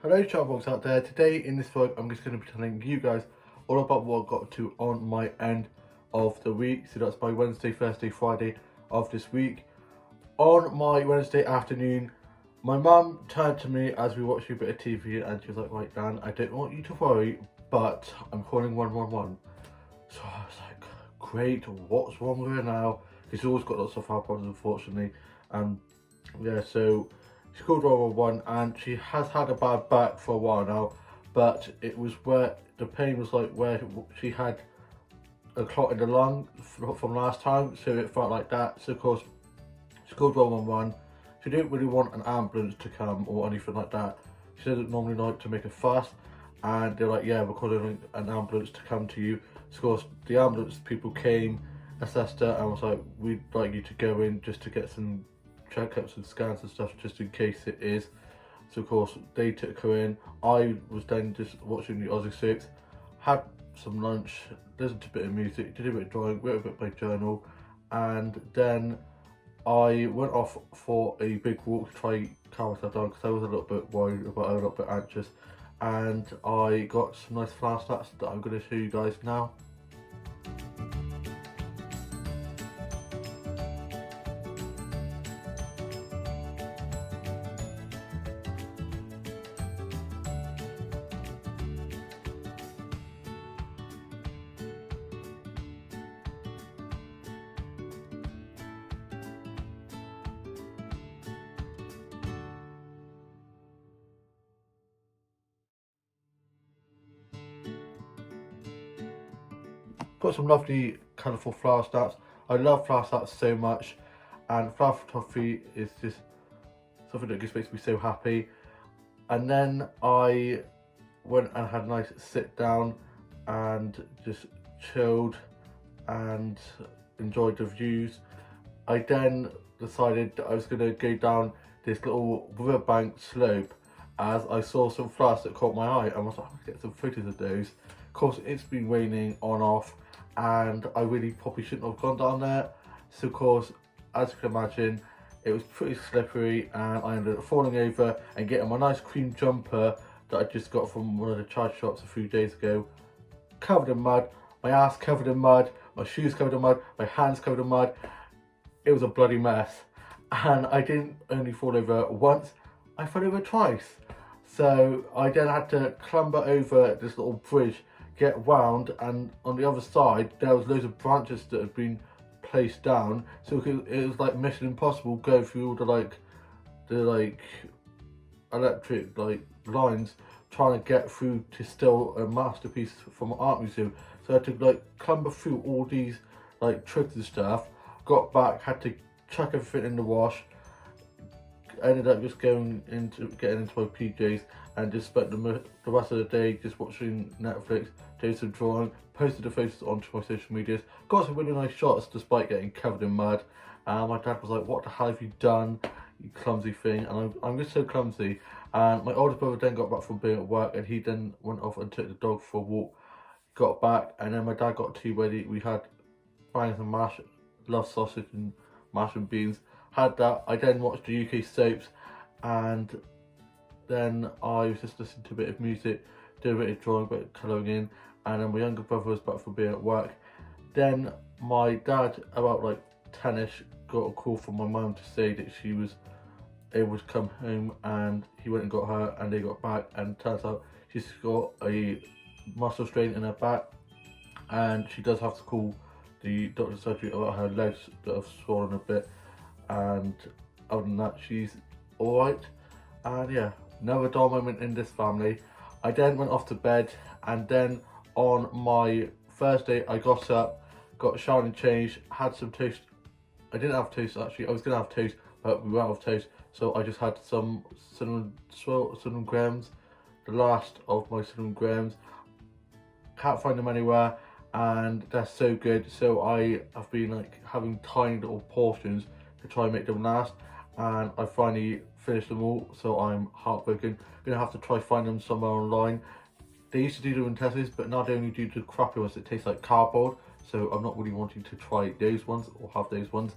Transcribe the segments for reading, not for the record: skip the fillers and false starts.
Hello chatbox out there. Today in this vlog I'm just going to be telling you guys all about what I got to on my end of the week. So that's my Wednesday, Thursday, Friday of this week. On my Wednesday afternoon, my mum turned to me as we were watching a bit of TV and she was like, "Right Dan, I don't want you to worry, but I'm calling 111. So I was like, great, what's wrong with her now? She's always got lots of health problems unfortunately. Yeah, so she called 111 and she has had a bad back for a while now, but it was where the pain was like where she had a clot in the lung from last time, so it felt like that. So of course she called 111. She didn't really want an ambulance to come or anything like that. She doesn't normally like to make a fuss, and they're like, yeah, we're calling an ambulance to come to you. So of course the ambulance people came, assessed her and was like, we'd like you to go in just to get some checkups and scans and stuff just in case it is. So of course they took her in. I was then just watching the Aussie Six, had some lunch, listened to a bit of music, did a bit of drawing, wrote a bit of my journal, and then I went off for a big walk to try calm myself down because I was a little bit worried about her, a little bit anxious, and I got some nice flower stats that I'm going to show you guys now. Got some lovely colourful flower stats. I love flower stats so much, and flower photography is just something that just makes me so happy. And then I went and had a nice sit down and just chilled and enjoyed the views. I then decided that I was going to go down this little riverbank slope as I saw some flowers that caught my eye and was like, I'll get some photos of those. Of course it's been raining on off and I really probably shouldn't have gone down there. So of course, as you can imagine, it was pretty slippery and I ended up falling over and getting my nice cream jumper that I just got from one of the charge shops a few days ago, covered in mud, my ass covered in mud, my shoes covered in mud, my hands covered in mud. It was a bloody mess. And I didn't only fall over once, I fell over twice. So I then had to clamber over this little bridge, get wound, and on the other side there was loads of branches that had been placed down, so it was like Mission Impossible going through all the electric lines trying to get through to steal a masterpiece from an art museum. So I had to clamber through all these tricks and stuff, got back, had to chuck everything in the wash, ended up just getting into my PJs and just spent the rest of the day just watching Netflix, doing some drawing, posted the photos onto my social medias, got some really nice shots despite getting covered in mud. My dad was like, what the hell have you done, you clumsy thing? And I'm just so clumsy. And my older brother then got back from being at work and he then went off and took the dog for a walk, got back, and then my dad got tea ready. We had bangs and mash, love sausage and mash and beans, had that. I then watched the UK soaps and then I was just listening to a bit of music, doing a bit of drawing, a bit of colouring in, and then my younger brother was back from being at work. Then my dad, about 10ish, got a call from my mum to say that she was able to come home, and he went and got her and they got back, and turns out she's got a muscle strain in her back and she does have to call the doctor's surgery about her legs that have swollen a bit, and other than that she's alright. And yeah, another dull moment in this family. I then went off to bed, and then on my Thursday I got up, got showered and changed, had some toast. I didn't have toast actually, I was going to have toast but we went out of toast, so I just had some cinnamon grahams, the last of my cinnamon grahams. Can't find them anywhere and they're so good, so I have been having tiny little portions to try and make them last, and I finally finished them all, so I'm heartbroken. Gonna have to try find them somewhere online. They used to do them in Tesco's, but now they only do the crappy ones that taste like cardboard, so I'm not really wanting to try those ones or have those ones.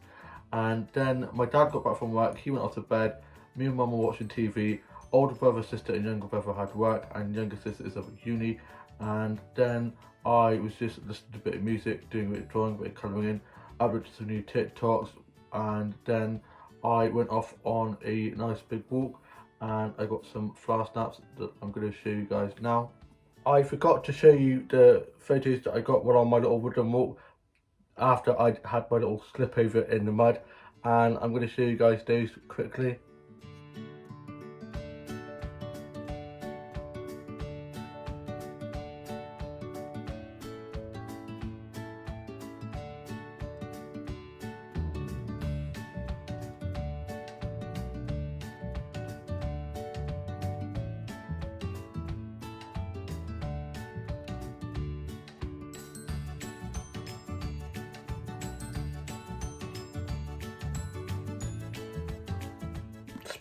And then my dad got back from work, he went off to bed, me and mum were watching TV. older brother, sister and younger brother had work, and younger sister is up at uni. And then I was just listening to a bit of music, doing a bit of drawing, a bit of colouring in, uploaded some new TikToks, and then I went off on a nice big walk, and I got some flower snaps that I'm going to show you guys now. I forgot to show you the photos that I got while on my little woodland walk after I had my little slip over in the mud, and I'm going to show you guys those quickly.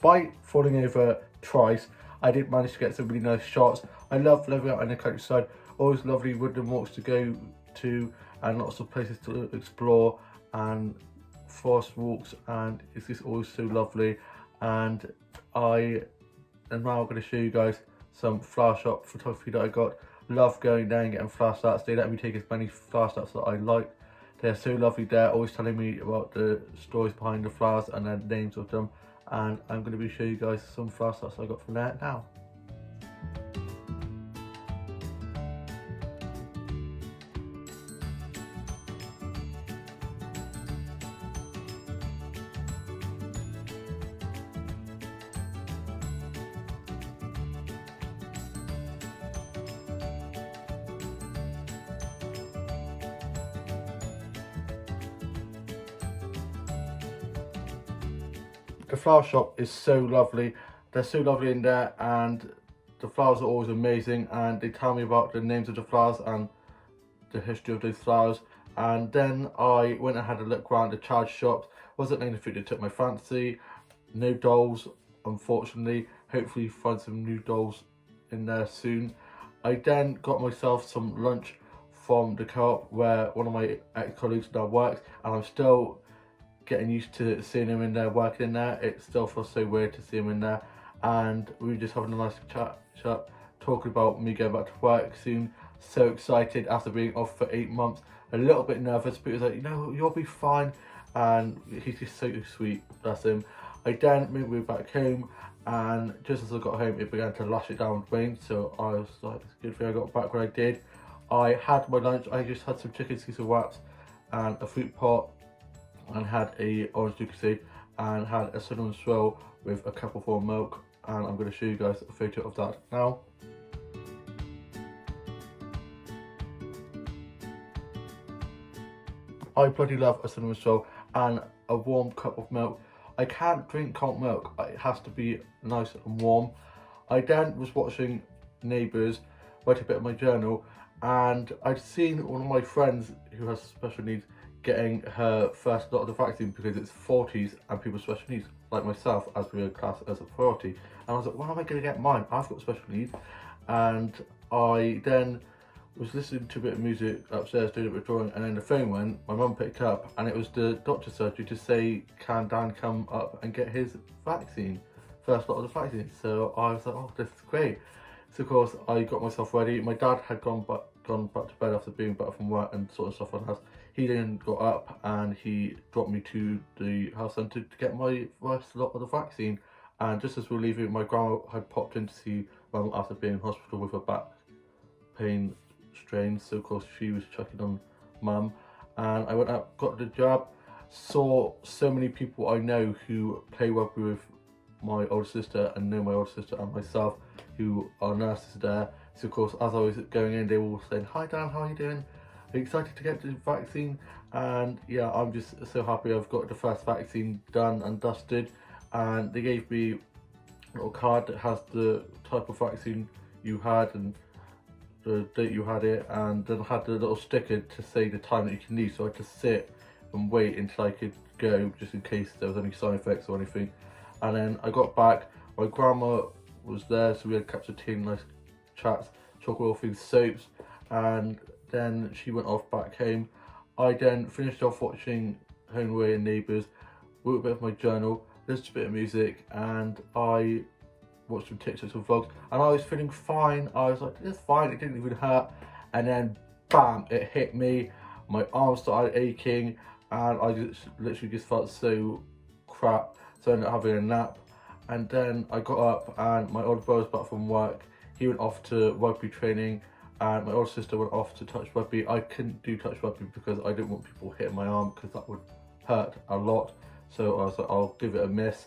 Despite falling over twice, I did manage to get some really nice shots. I love living out in the countryside, always lovely woodland walks to go to, and lots of places to explore, and forest walks, and it's just always so lovely. And I am now going to show you guys some flower shop photography that I got. Love going there and getting flower starts. They let me take as many flower starts that I like. They're so lovely there, always telling me about the stories behind the flowers and the names of them. And I'm going to be showing you guys some flower starts I got from there now. The flower shop is so lovely. They're so lovely in there, and the flowers are always amazing, and they tell me about the names of the flowers and the history of those flowers. And then I went and had a look around the charge shops. Wasn't anything that took my fancy. No dolls, unfortunately. Hopefully find some new dolls in there soon. I then got myself some lunch from the co-op where one of my ex-colleagues now works, and I'm still getting used to seeing him in there, working in there. It still feels so weird to see him in there. And we were just having a nice chat, talking about me going back to work soon. So excited after being off for 8 months. A little bit nervous, but he was like, you know, you'll be fine. And he's just so sweet, bless him. I then moved back home, and just as I got home, it began to lash it down with rain. So I was like, it's a good thing I got back when I did. I had my lunch. I just had some chicken Caesar wraps and a fruit pot, and had a orange ducasse, and had a cinnamon swirl with a cup of warm milk. And I'm going to show you guys a photo of that now. I bloody love a cinnamon swirl and a warm cup of milk. I can't drink cold milk, it has to be nice and warm. I then was watching Neighbours, wrote a bit of my journal, and I'd seen one of my friends who has special needs getting her first lot of the vaccine because it's 40s and people with special needs, like myself, as we are classed as a priority. And I was like, when am I going to get mine? I've got special needs. And I then was listening to a bit of music upstairs, doing a bit of drawing, and then the phone went. My mum picked up, and it was the doctor's surgery to say, can Dan come up and get his vaccine, first lot of the vaccine. So I was like, oh, this is great. So of course I got myself ready. My dad had gone back to bed after being back from work and sort of stuff on the house. He then got up and he dropped me to the health centre to get my first lot of the vaccine. And just as we were leaving, my grandma had popped in to see mum after being in hospital with her back pain strains. So of course she was checking on mum, and I went out, got the jab, saw so many people I know who play rugby with my older sister and know my older sister and myself, who are nurses there. So of course as I was going in, they were all saying, hi Dan, how are you doing? Are you excited to get the vaccine? And yeah, I'm just so happy I've got the first vaccine done and dusted. And they gave me a little card that has the type of vaccine you had and the date you had it, and then had the little sticker to say the time that you can leave. So I had to sit and wait until I could go, just in case there was any side effects or anything. And then I got back, my grandma was there, so we had cups of tea and nice chats, talking all things soaps, and then she went off back home. I then finished off watching Home Away and Neighbours, wrote a bit of my journal, listened to a bit of music, and I watched some TikToks and vlogs, and I was feeling fine. I was like, it's fine, it didn't even hurt. And then bam, it hit me. My arms started aching, and I just literally just felt so crap. So I ended up having a nap, and then I got up, and my older brother was back from work. He went off to rugby training, and my older sister went off to touch rugby. I couldn't do touch rugby because I didn't want people hitting my arm, because that would hurt a lot. So I was like, I'll give it a miss.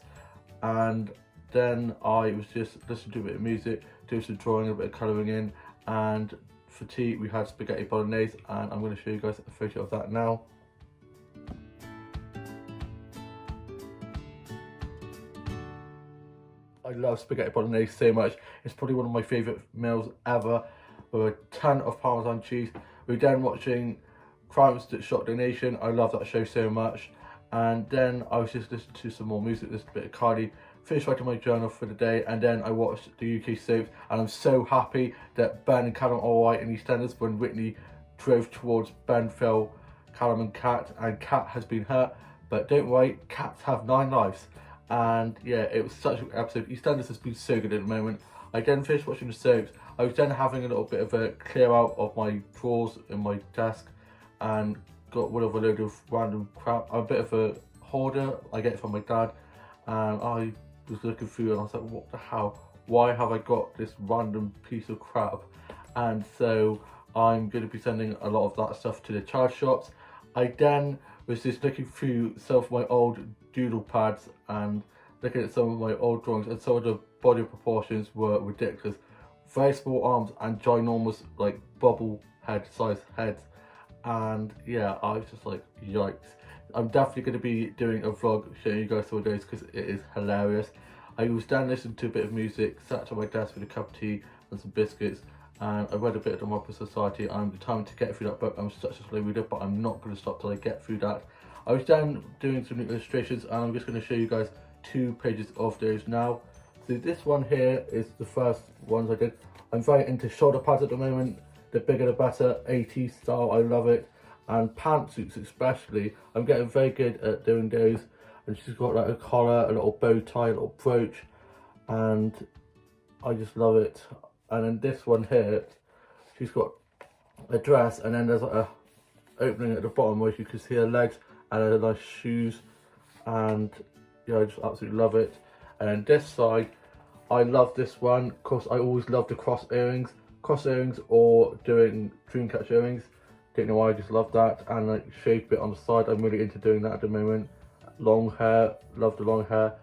And then I was just listening to a bit of music, doing some drawing, a bit of colouring in, and for tea we had spaghetti bolognese, and I'm going to show you guys a photo of that now. I love spaghetti bolognese so much. It's probably one of my favourite meals ever, with a ton of Parmesan cheese. We're then watching Crimes That Shocked the Nation. I love that show so much. And then I was just listening to some more music, this bit of Cardi, finished writing my journal for the day, and then I watched the UK soaps, and I'm so happy that Ben and Callum are alright in EastEnders. When Whitney drove towards Ben, Phil, Callum and Kat, and Kat has been hurt, but don't worry, cats have 9 lives. And yeah, it was such a good episode. EastEnders has been so good at the moment. I then finished watching the soaps. I was then having a little bit of a clear out of my drawers in my desk, and got rid of a load of random crap. I'm a bit of a hoarder. I get it from my dad, and I was looking through and I was like, what the hell? Why have I got this random piece of crap? And so I'm going to be sending a lot of that stuff to the charity shops. I then was just looking through some of my old doodle pads and looking at some of my old drawings, and some of the body proportions were ridiculous. Very small arms and ginormous, like, bubble head size heads. And yeah, I was just like, yikes. I'm definitely going to be doing a vlog showing you guys some of those, because it is hilarious. I was down listening to a bit of music, sat at my desk with a cup of tea and some biscuits, and I read a bit of the Modern Society. I'm determined to get through that book. I'm such a slow reader, but I'm not going to stop till I get through that. I was down doing some illustrations, and I'm just going to show you guys 2 pages of those now. So this one here is the first ones I did. I'm very into shoulder pads at the moment. The bigger the better, 80s style, I love it. And pantsuits especially, I'm getting very good at doing those. And she's got like a collar, a little bow tie, a little brooch, and I just love it. And then this one here, she's got a dress, and then there's like a opening at the bottom where you can see her legs and her nice shoes, and yeah, I just absolutely love it. And then this side, I love this one. Of course, I always love the cross earrings or doing dream catch earrings. Don't know why, I just love that. And like shaved bit on the side, I'm really into doing that at the moment. Long hair, love the long hair.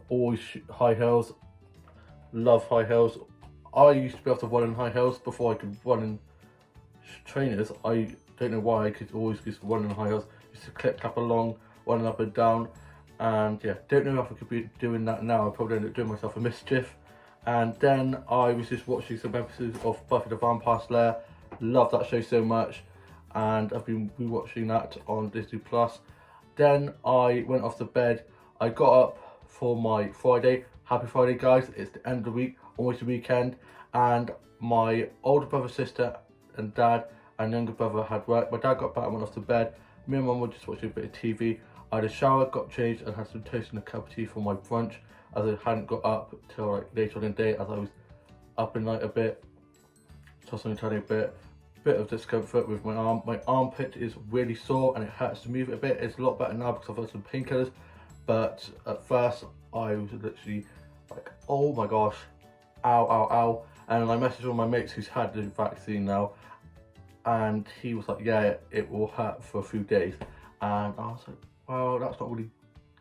Always high heels, love high heels. I used to be able to run in high heels before I could run in trainers. I don't know why, I could always just run in high heels. Used to clip clap along, running up and down. And yeah, don't know if I could be doing that now. I'd probably end up doing myself a mischief. And then I was just watching some episodes of Buffy the Vampire Slayer. Love that show so much, and I've been rewatching that on Disney Plus. Then I went off to bed. I got up for my Friday. Happy Friday, guys. It's the end of the week, almost the weekend. And my older brother, sister and dad and younger brother had work. My dad got back and went off to bed. Me and mum were just watching a bit of TV. I had a shower, got changed, and had some toast and a cup of tea for my brunch, as I hadn't got up till like later on in the day, as I was up in night a bit, tossing and turning a bit of discomfort with my arm. My armpit is really sore and it hurts to move it a bit. It's a lot better now because I've had some painkillers, but at first I was literally like, oh my gosh, ow, ow, ow. And I messaged one of my mates who's had the vaccine now, and he was like, yeah, it will hurt for a few days. And I was like, well, that's not really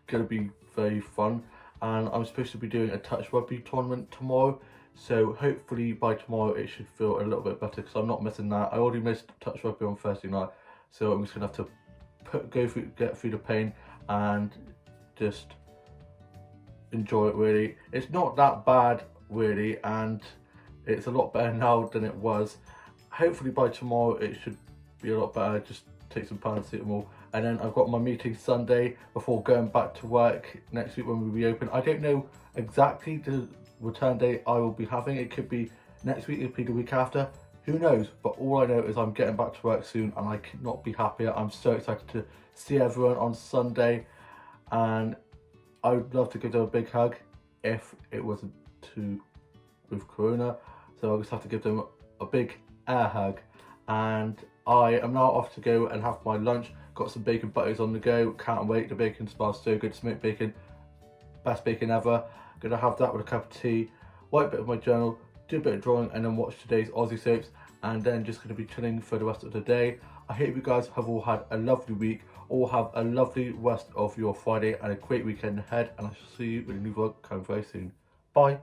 going to be very fun. And I'm supposed to be doing a touch rugby tournament tomorrow, so hopefully by tomorrow it should feel a little bit better, because I'm not missing that. I already missed touch rugby on Thursday night, so I'm just going to have to get through the pain and just enjoy it really. It's not that bad really, and it's a lot better now than it was. Hopefully by tomorrow it should be a lot better. Just take some paracetamol. And then I've got my meeting Sunday before going back to work next week when we reopen. I don't know exactly the return date I will be having. It could be next week, it could be the week after. Who knows? But all I know is I'm getting back to work soon, and I could not be happier. I'm so excited to see everyone on Sunday, and I would love to give them a big hug if it wasn't too with Corona, so I just have to give them a big air hug. And I am now off to go and have my lunch. Got some bacon butties on the go, can't wait. The bacon smells so good. Smoked bacon, best bacon ever. Gonna have that with a cup of tea, write a bit of my journal, do a bit of drawing, and then watch today's Aussie soaps, and then just gonna be chilling for the rest of the day. I hope you guys have all had a lovely week, all have a lovely rest of your Friday and a great weekend ahead, and I shall see you with a new vlog coming very soon. Bye.